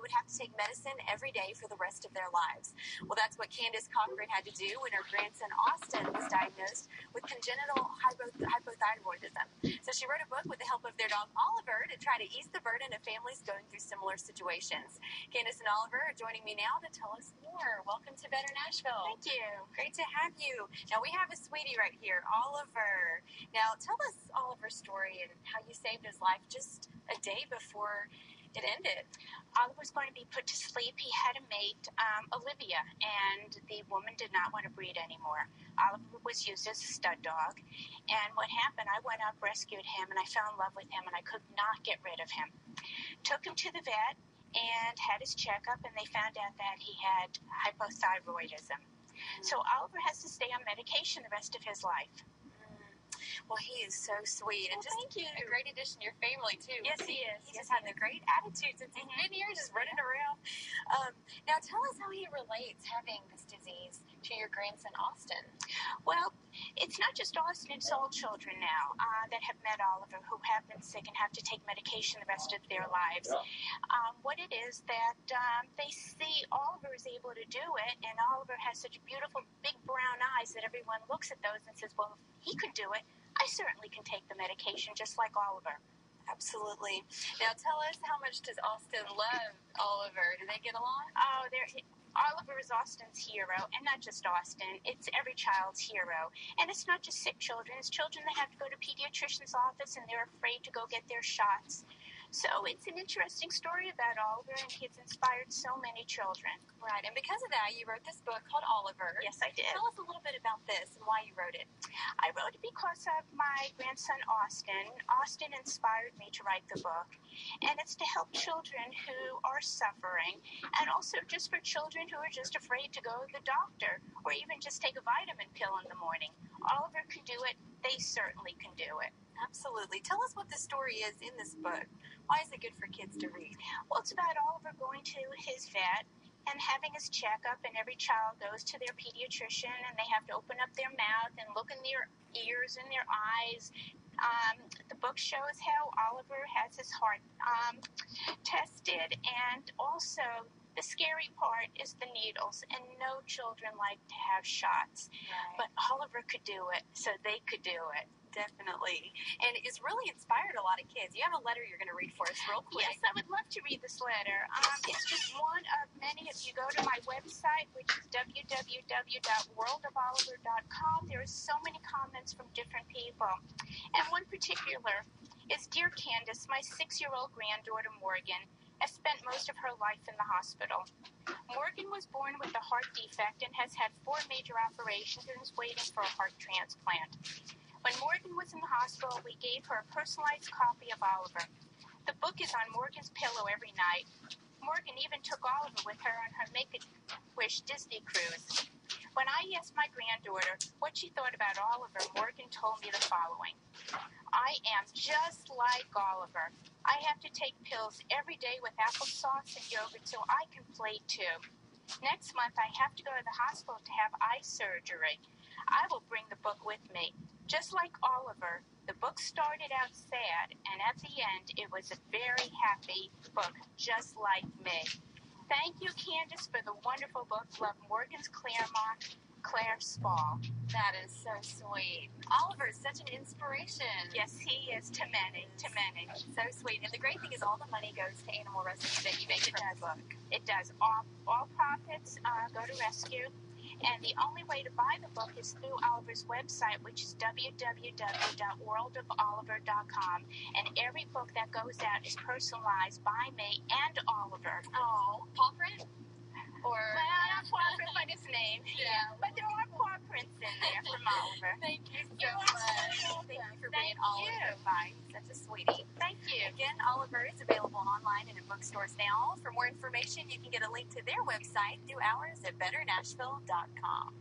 would have to take medicine every day for the rest of their lives. Well, that's what Candyce Cochran had to do when her grandson Austin was diagnosed with congenital hypothyroidism. So she wrote a book with the help of their dog Oliver to try to ease the burden of families going through similar situations. Candyce and Oliver are joining me now to tell us more. Welcome to Better Nashville. Thank you. Great to have you. Now, we have a sweetie right here, Oliver. Now, tell us Oliver's story and how you saved his life just a day before it ended. Oliver was going to be put to sleep. He had a mate, Olivia, and the woman did not want to breed anymore. Oliver was used as a stud dog, and what happened, I went up, rescued him, and I fell in love with him, and I could not get rid of him. Took him to the vet and had his checkup, and they found out that he had hypothyroidism. So Oliver has to stay on medication the rest of his life. Well, he is so sweet. And just thank you. A great addition to your family, too. Yes, he is. He just had a great attitude since he's been here, just running around. Now, tell us how he relates having this disease to your grandson, Austin. Well, it's not just Austin, it's all children now that have met Oliver who have been sick and have to take medication the rest of their lives. What it is that they see Oliver is able to do it, and Oliver has such beautiful big brown eyes that everyone looks at those and says, well, if he could do it, I certainly can take the medication just like Oliver. Absolutely. Now, tell us, how much does Austin love Oliver? Do they get along? Oh, Oliver is Austin's hero, and not just Austin. It's every child's hero. And it's not just sick children. It's children that have to go to pediatrician's office, and they're afraid to go get their shots. So it's an interesting story about Oliver, and he's inspired so many children. Right, and because of that, you wrote this book called Oliver. Yes, I did. Tell us a little bit about this and why you wrote it. I wrote it because of my grandson, Austin. Austin inspired me to write the book, and it's to help children who are suffering, and also just for children who are just afraid to go to the doctor, or even just take a vitamin pill in the morning. Oliver can do it. They certainly can do it. Absolutely. Tell us what the story is in this book. Why is it good for kids to read? Well, it's about Oliver going to his vet and having his checkup, and every child goes to their pediatrician, and they have to open up their mouth and look in their ears and their eyes. The book shows how Oliver has his heart tested, and also the scary part is the needles, and no children like to have shots. Right. But Oliver could do it, so they could do it. Definitely. And it's really inspired a lot of kids. You have a letter you're going to read for us real quick. Yes, I would love to read this letter. It's just one of many. If you go to my website, which is www.worldofoliver.com, there are so many comments from different people. And one particular is, Dear Candyce, my 6-year-old granddaughter Morgan has spent most of her life in the hospital. Morgan was born with a heart defect and has had 4 major operations and is waiting for a heart transplant. When Morgan was in the hospital, we gave her a personalized copy of Oliver. The book is on Morgan's pillow every night. Morgan even took Oliver with her on her Make-A-Wish Disney cruise. When I asked my granddaughter what she thought about Oliver, Morgan told me the following. I am just like Oliver. I have to take pills every day with applesauce and yogurt so I can play too. Next month, I have to go to the hospital to have eye surgery. I will bring the book with me. Just like Oliver, the book started out sad, and at the end, it was a very happy book, just like me. Thank you, Candyce, for the wonderful book. Love, Morgan's Claremont, Claire Spall. That is so sweet. Oliver is such an inspiration. Yes, he is to many, to many. So sweet. And the great thing is all the money goes to animal rescue that you make from the book. It does. All profits go to rescue. And the only way to buy the book is through Oliver's website, which is www.worldofoliver.com. And every book that goes out is personalized by me and Oliver. Oh, paw print? Or well, not paw print by his name. Yeah. But there are paw prints in there from Oliver. Thank you so much. Thank you for being Oliver. Bye. Such a sweetie. Thank you. Again, Oliver is available online and in bookstores now. For more information, you can get a link to their website through ours at betternashville.com.